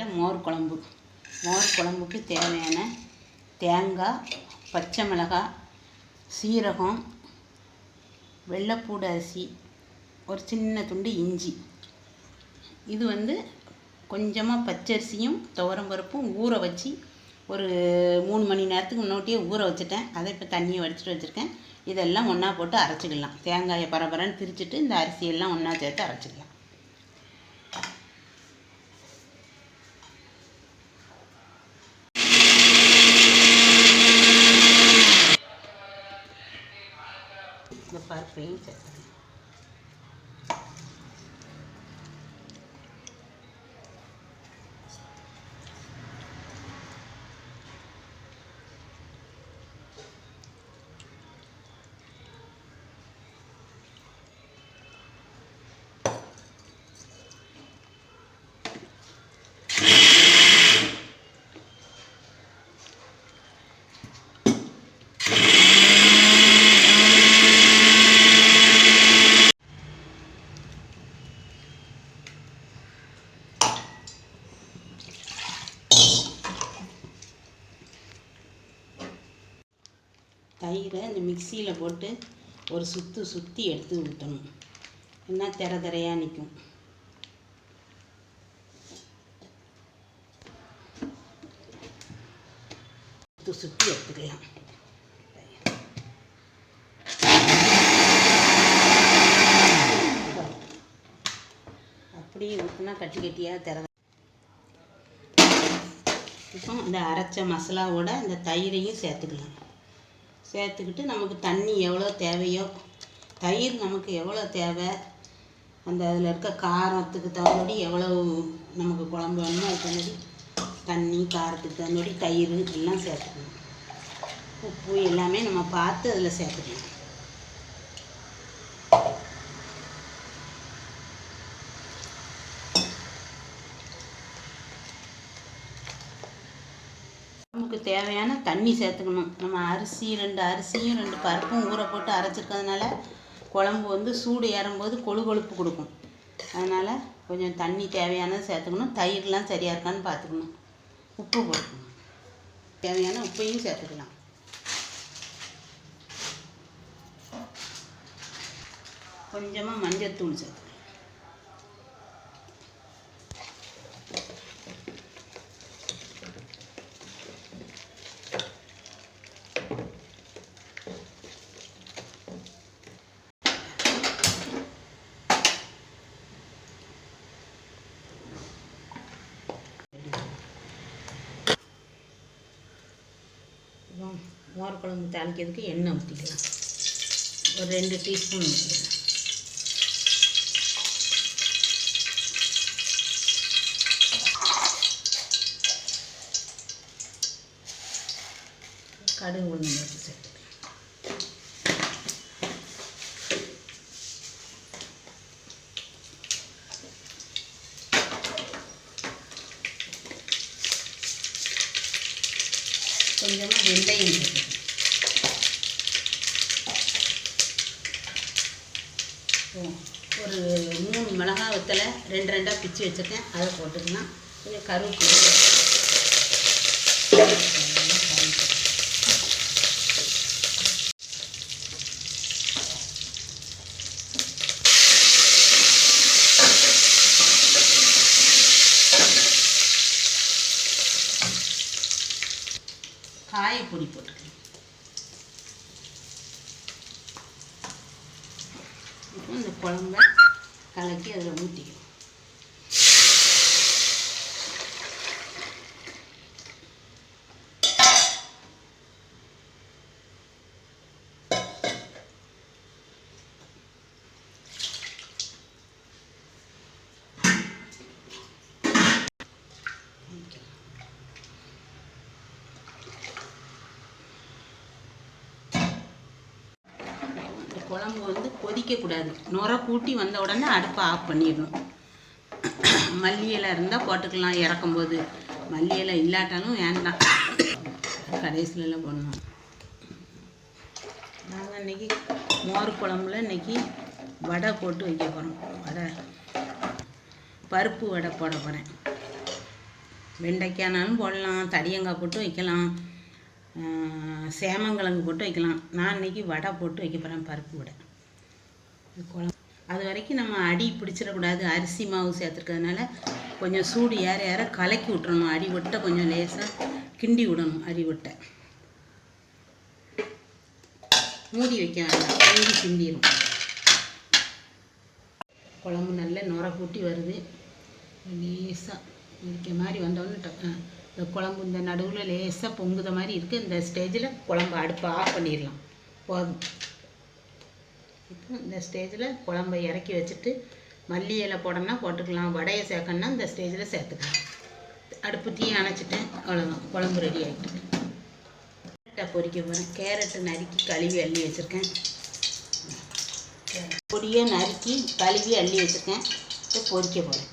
வீட்டில் மோர் குழம்புக்கு தேவையான தேங்காய், பச்சை மிளகாய், சீரகம், வெள்ளைப்பூடு அரிசி, ஒரு சின்ன துண்டு இஞ்சி. இது கொஞ்சமாக பச்சரிசியும் துவரம்பருப்பும் ஊற வச்சு ஒரு 3 மணி நேரத்துக்கு முன்னாடியே ஊற வச்சுட்டேன். அதை இப்போ தண்ணியை வடிச்சிட்டு வச்சுருக்கேன். இதெல்லாம் ஒன்றா போட்டு அரைச்சிக்கலாம். தேங்காயை பரபரன்னு பிரிச்சுட்டு இந்த அரிசியெல்லாம் ஒன்றா சேர்த்து அரைச்சிக்கலாம். இந்த பருப்பையும் சேர்த்துக்கலாம். தயிரை இந்த மிக்சியில் போட்டு ஒரு சுற்றி எடுத்து ஊற்றணும். என்ன திரையாக நிற்கும். சுற்றி எடுத்துக்கலாம். அப்படியே ஊற்றினா கட்டியாக திற. இப்போ இந்த அரைச்ச மசாலாவோட இந்த தயிரையும் சேர்த்துக்கலாம். சேர்த்துக்கிட்டு நமக்கு தண்ணி எவ்வளோ தேவையோ, தயிர் நமக்கு எவ்வளோ தேவை, அதில் இருக்க காரத்துக்கு தகுந்தபடி எவ்வளோ நமக்கு குழம்பு வேணுமோ அதுக்கு தகுந்தபடி தண்ணி, காரத்துக்கு தகுந்தபடி தயிர் எல்லாம் சேர்த்துக்கணும். உப்பு எல்லாமே நம்ம பார்த்து அதில் சேர்த்துக்கணும். நமக்கு தேவையான தண்ணி சேர்த்துக்கணும். நம்ம அரிசி 2 அரிசியும் 2 பருப்பும் ஊற போட்டு அரைச்சிருக்கிறதுனால குழம்பு சூடு ஏறும்போது கொழுப்பு கொடுக்கும். அதனால் கொஞ்சம் தண்ணி தேவையானது சேர்த்துக்கணும். தயிர்லாம் சரியாக இருக்கான்னு பார்த்துக்கணும். உப்பு போட்டுக்கணும். தேவையான உப்பையும் சேர்த்துக்கலாம். கொஞ்சமாக மஞ்சள்தூள் சேர்த்துக்கலாம். மோர் குழம்பு தாளிக்கிறதுக்கு எண்ணெய் ஊற்றிக்கலாம். ஒரு 2 டீஸ்பூன் ஊற்றிக்கலாம். கடுகு உளுந்து பருப்பு சேர்த்துக்கலாம். கொஞ்சமாக வெந்தயம் சேர்த்துக்கலாம். ஒரு 3 மிளகாய் வத்தலை 2 பிச்சு வச்சுருக்கேன். அதை போட்டுக்கலாம். கொஞ்சம் கருவேப்பிலை, காயப்பொடி போட்டுக்கலாம். இப்போ இந்த குழம்ப கலக்கி அதில் ஊற்றிக்கணும். குழம்பு கொதிக்கக்கூடாது. நுரை கூட்டி வந்த உடனே அடுப்பை ஆஃப் பண்ணிடணும். மல்லி இலை இருந்தால் போட்டுக்கலாம் இறக்கும்போது. மல்லி இலை இல்லாட்டாலும் வேண்டாம், கடைசியில் போடணும். நாங்கள் இன்றைக்கி மோர் குழம்புல இன்றைக்கி வடை போட்டு வைக்க போகிறோம். பருப்பு வடை போட போகிறேன். வெண்டைக்காய்னாலும் போடலாம், தடியங்காய் போட்டு வைக்கலாம், சேமங்கிழங்கு போட்டு வைக்கலாம். நான் இன்றைக்கி வடை போட்டு வைக்க போகிறேன், பருப்பு வடை. குழம்பு அது வரைக்கும் நம்ம அடி பிடிச்சிடக்கூடாது. அரிசி மாவு சேர்த்துருக்கிறதுனால கொஞ்சம் சூடு ஏற கலக்கி விட்டுறணும். அடி ஒட்டை கொஞ்சம் லேசாக கிண்டி விடணும். அடி ஒட்டை மூடி வைக்க வேண்டாம், மூடி கிண்டிடும். குழம்பு நல்ல நுர கூட்டி வருது. லேசாக இருக்க மாதிரி வந்தோடனே இந்த குழம்பு இந்த நடுவில் லேசாக பொங்குத மாதிரி இருக்குது. இந்த ஸ்டேஜில் குழம்பு அடுப்பை ஆஃப் பண்ணிடலாம். போதும். இப்போ இந்த ஸ்டேஜில் குழம்பை இறக்கி வச்சுட்டு மல்லி இலை போடணும்னா போட்டுக்கலாம், வடையை சேர்க்கணுன்னா இந்த ஸ்டேஜில் சேர்த்துக்கலாம். அடுப்பு தீ அணைச்சிட்டேன், அவ்வளோதான், குழம்பு ரெடி ஆகிட்டு. கேரட்டை பொரிக்க போகிறேன். கேரட்டு நறுக்கி கழுவி அள்ளி வச்சுருக்கேன். பொடியை நறுக்கி கழுவி அள்ளி வச்சுருக்கேன். இப்போ பொரிக்க போகிறேன்.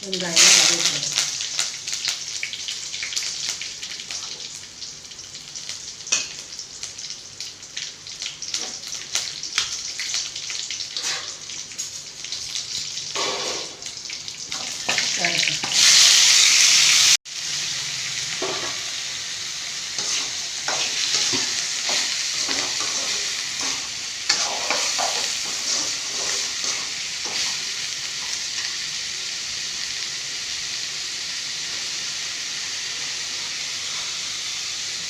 வெங்காயம் கருவேப்பிலை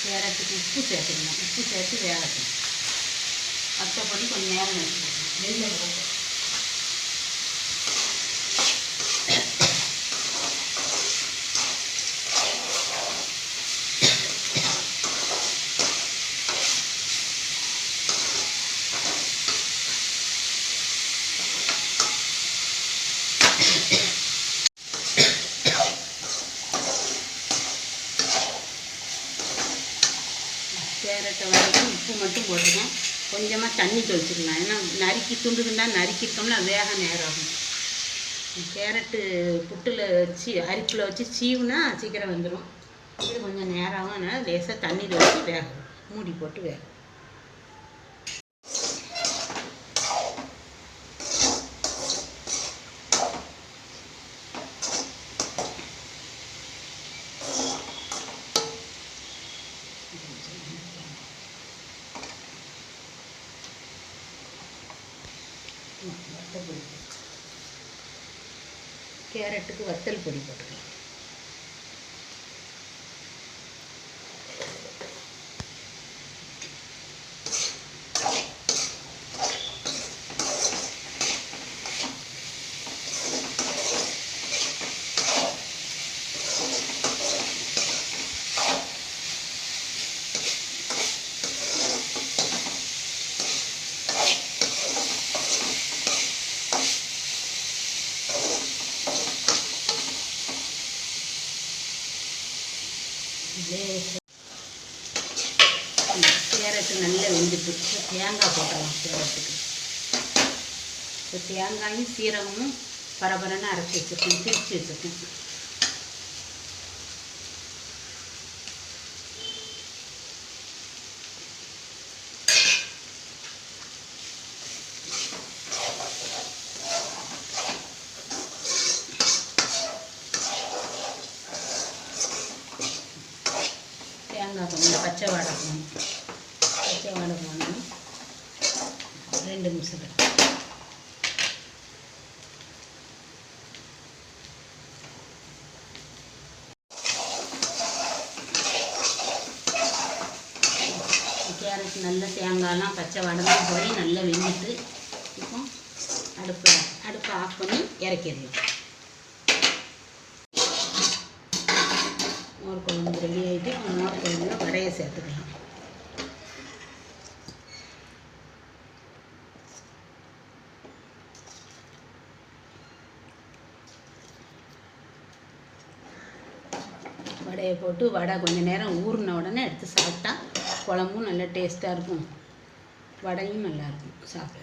கேரட்டுக்கு உப்பு சேர்த்துக்கணும். உப்பு சேர்த்து வேகட்டும். மற்றபடி கொஞ்சம் நேரம் வச்சுக்கணும். வெள்ளை கேரட்டை வரைக்கும் உப்பு மட்டும் போட்டுருக்கேன். கொஞ்சமாக தண்ணி தெளிச்சிக்கலாம். ஏன்னா நறுக்கி துண்டுதுண்டா நறுக்கிட்டோம்னா வேக நேரம் ஆகும். கேரட்டு புட்டில் வச்சு அரிப்பில் வச்சு சீவுனா சீக்கிரம் வந்துடும். இது கொஞ்சம் நேரம் ஆகும். அதனால் லேசாக தண்ணி தெளித்து வேகும். மூடி போட்டு வேகும். கேரட்டுக்கு வத்தல் பொடி போட்டுக்கலாம். கேரட்டு நல்லா வெந்துட்டு தேங்காய் போட்டுடலாம். கேரட்டுக்கு இப்போ தேங்காயும் சீரகமும் பரபரன்னு அரைச்சி வச்சுருக்கேன், திரிச்சு வச்சுருக்கேன். தேங்காய் கொஞ்சம் பச்சை வாடை போகணும். பச்சை வாடை போகணும். 2 நிமிஷம் கேரட் நல்லா தேங்காயெலாம் பச்சை வாடெல்லாம் போய் நல்லா வெந்துட்டு இப்போ அடுப்பை ஆஃப் பண்ணி இறக்கிடலாம். மோர் குழம்பு ரெடி ஆகிட்டு மோர் குழம்புல வடையை சேர்த்துக்கலாம். வடையை போட்டு வடை கொஞ்சம் நேரம் ஊறின உடனே எடுத்து சாப்பிட்டா குழம்பும் நல்லா டேஸ்ட்டாக இருக்கும், வடையும் நல்லாயிருக்கும் சாப்பிட.